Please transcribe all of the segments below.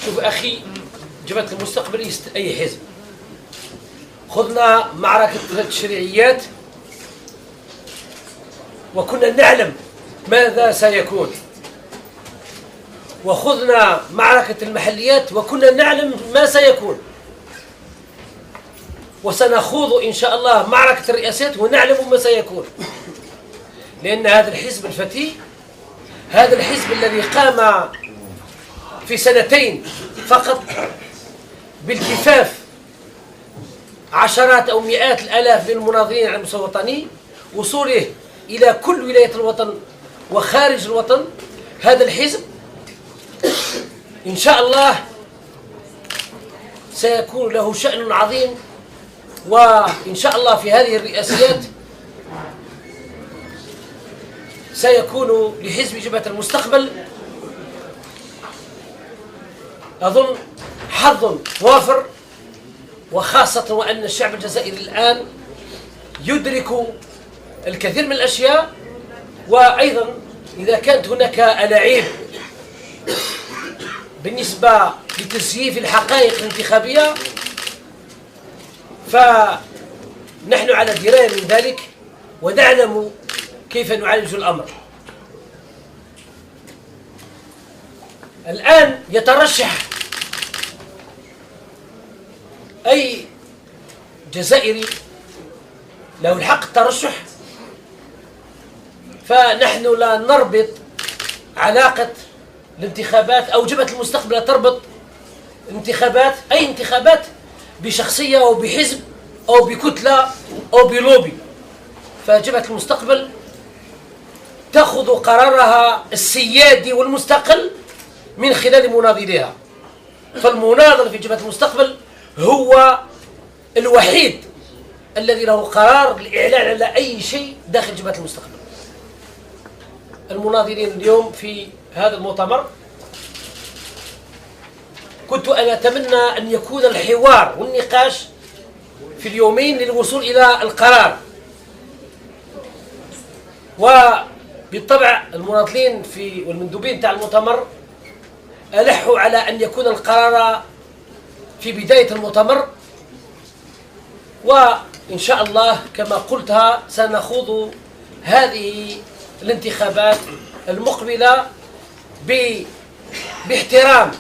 شوف أخي، جبهة المستقبل أي حزب، خذنا معركة التشريعيات وكنا نعلم ماذا سيكون، وخذنا معركة المحليات وكنا نعلم ما سيكون، وسنخوض إن شاء الله معركة الرئاسات ونعلم ما سيكون. لأن هذا الحزب الفتي، هذا الحزب الذي قام في سنتين فقط بالكفاف عشرات أو مئات الآلاف من المناضلين على المستوى الوطني، وصوله إلى كل ولاية الوطن وخارج الوطن، هذا الحزب إن شاء الله سيكون له شأن عظيم. وإن شاء الله في هذه الرئاسيات سيكون لحزب جبهة المستقبل أظن حظ وافر، وخاصة وأن الشعب الجزائري الآن يدرك الكثير من الأشياء. وأيضا إذا كانت هناك ألاعيب بالنسبة لتزييف الحقائق الانتخابية فنحن على دراية من ذلك ونعلم كيف نعالج الأمر. الآن يترشح أي جزائري له الحق الترشح، فنحن لا نربط علاقة الانتخابات أو جبهة المستقبل تربط انتخابات، أي انتخابات، بشخصية أو بحزب أو بكتلة أو بلوبي. فجبهة المستقبل تأخذ قرارها السيادي والمستقل من خلال مناضليها. فالمناضل في جبهة المستقبل هو الوحيد الذي له قرار الإعلان على أي شيء داخل جبهة المستقبل. المناضلين اليوم في هذا المؤتمر كنت أنا أتمنى أن يكون الحوار والنقاش في اليومين للوصول إلى القرار. وبالطبع المناضلين والمندوبين تاع المؤتمر ألحوا على أن يكون القرار في بداية المؤتمر، وإن شاء الله كما قلتها سنخوض هذه الانتخابات المقبلة باحترام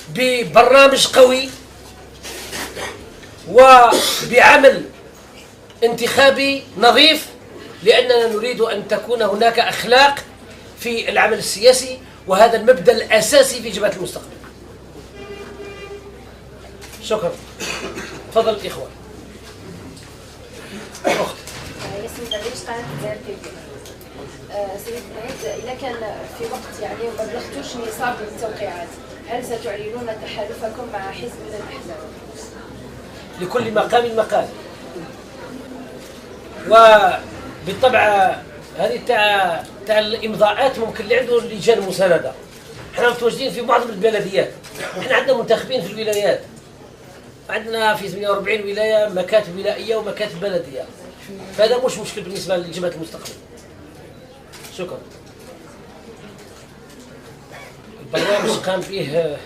وببرنامج قوي وبعمل انتخابي نظيف، لأننا نريد أن تكون هناك أخلاق في العمل السياسي، وهذا المبدأ الأساسي في جبهة المستقبل. شكرا. تفضل الإخوة. أخت. ياسمين درويش قناة الجزائر تي في. سيد بعيد، إذا كان في وقت يعني وما بلغتوش نصاب التوقيعات، هل ستعلنون تحالفكم مع حزب من الأحزاب؟ لكل مقام مقال. وبالطبع هذه تاع الإمضاءات ممكن اللي عنده لجان مساندة. احنا متواجدين في معظم البلديات، احنا عندنا منتخبين في الولايات، عندنا في 48 ولاية مكاتب ولائية ومكاتب بلدية، فهذا مش مشكل بالنسبة لجبهة المستقبل. شكرا. البرنامج قام فيه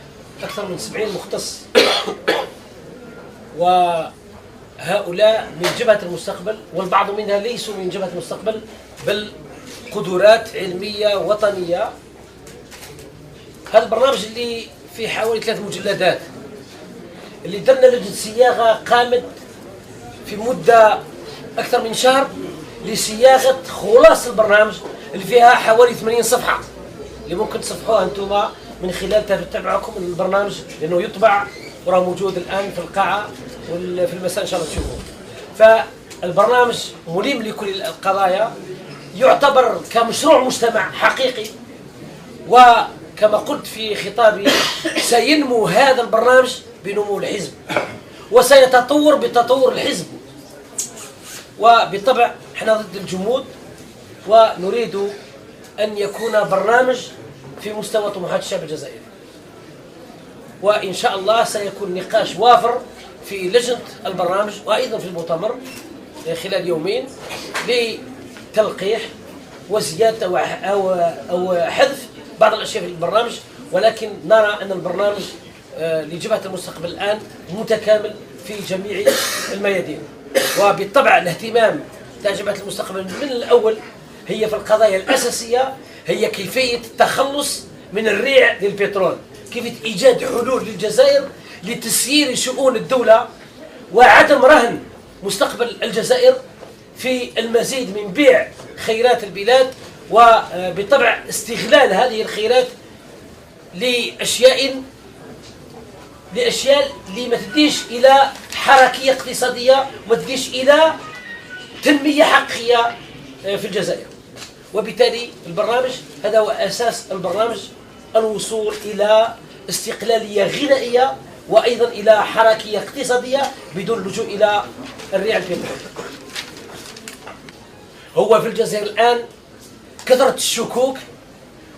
أكثر من 70 مختص، وهؤلاء من جبهة المستقبل، والبعض منها ليسوا من جبهة المستقبل بل قدرات علمية وطنية. هذا البرنامج اللي فيه حوالي 3 مجلدات، اللي درنا لجنة صياغة قامت في مدة أكثر من شهر لصياغة خلاصة البرنامج اللي فيها حوالي 80 صفحة، اللي ممكن تصفحوها أنتم من خلال تتبعكم البرنامج، لأنه يطبع وراه موجود الآن في القاعة وفي المساء إن شاء الله تشوفوه. فالبرنامج ملم لكل القضايا، يعتبر كمشروع مجتمع حقيقي. وكما قلت في خطابي سينمو هذا البرنامج بنمو الحزب، وسيتطور بتطور الحزب. وبالطبع احنا ضد الجمود، ونريد أن يكون برنامج في مستوى طموحات الشعب الجزائري. وإن شاء الله سيكون نقاش وافر في لجنة البرنامج وأيضا في المؤتمر خلال يومين لتلقيح وزيادة أو حذف بعض الاشياء في البرنامج، ولكن نرى ان البرنامج لجبهة المستقبل الان متكامل في جميع الميادين. وبالطبع الاهتمام تاع جبهة المستقبل من الاول هي في القضايا الاساسيه، هي كيفيه التخلص من الريع للبترول، كيفيه ايجاد حلول للجزائر لتسيير شؤون الدوله وعدم رهن مستقبل الجزائر في المزيد من بيع خيرات البلاد، وبالطبع استغلال هذه الخيرات لأشياء اللي ما تديش إلى حركية اقتصادية وما تديش إلى تنمية حقيقية في الجزائر. وبالتالي البرنامج هذا هو أساس البرنامج، الوصول إلى استقلالية غذائية وأيضا إلى حركية اقتصادية بدون اللجوء إلى الريع البترول. هو في الجزائر الآن كثرة الشكوك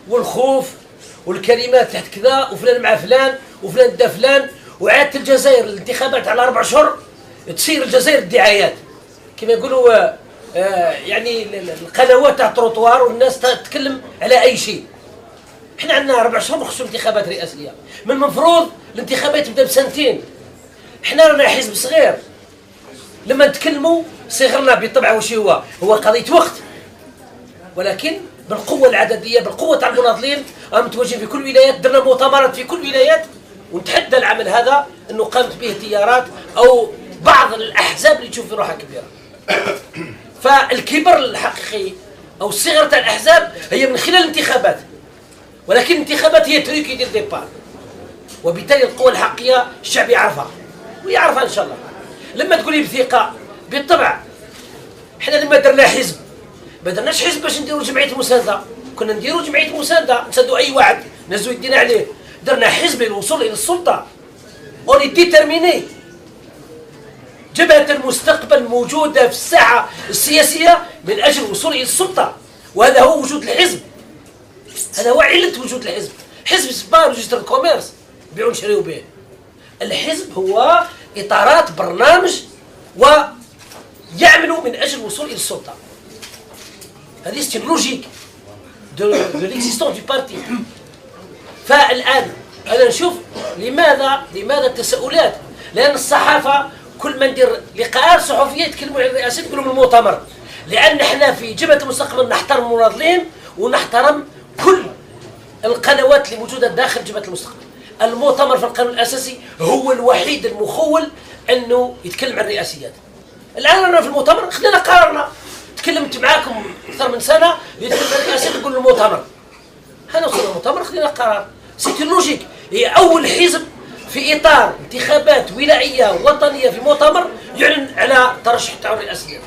والخوف والكلمات تحت كذا وفلان مع فلان وفلان دا فلان، وعادت الجزائر الانتخابات على 4 أشهر تصير الجزائر الدعايات كما يقولوا، يعني القنوات تاع التروطوار والناس تتكلم على أي شيء. احنا عندنا 4 أشهر نخشوا انتخابات رئاسية، من المفروض الانتخابات تبدا بسنتين. احنا رانا حزب صغير، لما نتكلموا صغرنا بالطبع وش هو قضية وقت، ولكن بالقوة العددية بالقوة تاع المناضلين متواجدين في كل الولايات، درنا مؤتمرات في كل الولايات، ونتحدى العمل هذا انه قامت به تيارات او بعض الاحزاب اللي تشوف في روحها كبيرة. فالكبر الحقيقي او الصغر تاع الاحزاب هي من خلال الانتخابات، ولكن الانتخابات هي تريكي ديال ديبار، وبالتالي القوة الحقيقية الشعب يعرفها ويعرفها ان شاء الله. لما تقولي بثقة بالطبع، احنا لما درنا حزب ما درناش حزب باش نديروا جمعية مساندة، كنا نديروا جمعية مساندة نساندوا اي واحد نزلوا يدينا عليه. درنا حزب للوصول الى السلطة، اوني ديترميني. جبهة المستقبل موجودة في الساحة السياسية من اجل الوصول الى السلطة، وهذا هو وجود الحزب، هذا هو علة وجود الحزب. حزب سبار ريجستر كوميرس بيعوا ونشريوا به. الحزب هو اطارات برنامج ويعملوا من اجل الوصول الى السلطة. هذه سي لوجيك دو ليكزيستونس دو بارتي. فالان انا نشوف لماذا التساؤلات، لان الصحافه كل ما ندير لقاءات صحفيه يتكلموا على الرئاسه يقولوا من المؤتمر، لان احنا في جبهه المستقبل نحترم المناضلين ونحترم كل القنوات اللي موجوده داخل جبهه المستقبل. المؤتمر في القانون الاساسي هو الوحيد المخول انه يتكلم عن الرئاسيات. الان انا في المؤتمر خلينا قرارنا، تكلمت معاكم اكثر من سنه يتكلم عن الرئاسيات نقول المؤتمر، هنا وصلنا المؤتمر خلينا قرار. سيتي لوجيك، هي اول حزب في اطار انتخابات ولائيه وطنيه في مؤتمر يعلن على ترشح تاع الرئاسيات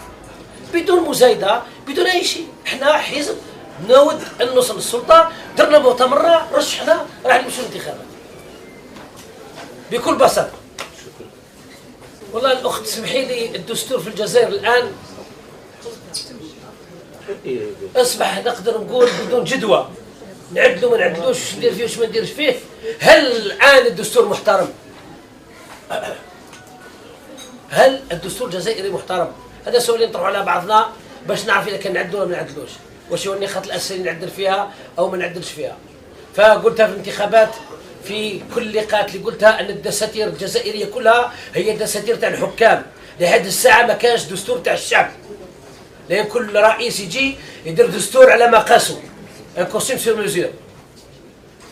بدون مزايده بدون اي شيء. احنا حزب نود ان نوصل للسلطه، درنا مؤتمرنا رشحنا راح نمشيو للانتخابات بكل بساطه. والله الاخت تسمحي لي، الدستور في الجزائر الان اصبح نقدر نقول بدون جدوى، نعدلو ما نعدلوش، واش ندير فيه واش ما نديرش فيه. هل الان الدستور محترم؟ هل الدستور الجزائري محترم؟ هذا سؤال نطرحه على بعضنا باش نعرف اذا كان نعدلو ولا ما نعدلوش، واش هو النقاط الاساسيه اللي نعدل فيها او ما نعدلش فيها. فقلتها في الانتخابات في كل اللقاءات اللي قلتها ان الدساتير الجزائريه كلها هي دساتير تاع الحكام، لحد الساعه ما كانش دستور تاع الشعب، لان كل رئيس يجي يدير دستور على ما قاسو، ان كوستيم سور ميزور.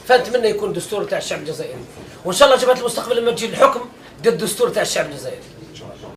فنتمنى يكون دستور تاع الشعب الجزائري، وان شاء الله جبهة المستقبل لما تجي للحكم دير الدستور تاع الشعب الجزائري.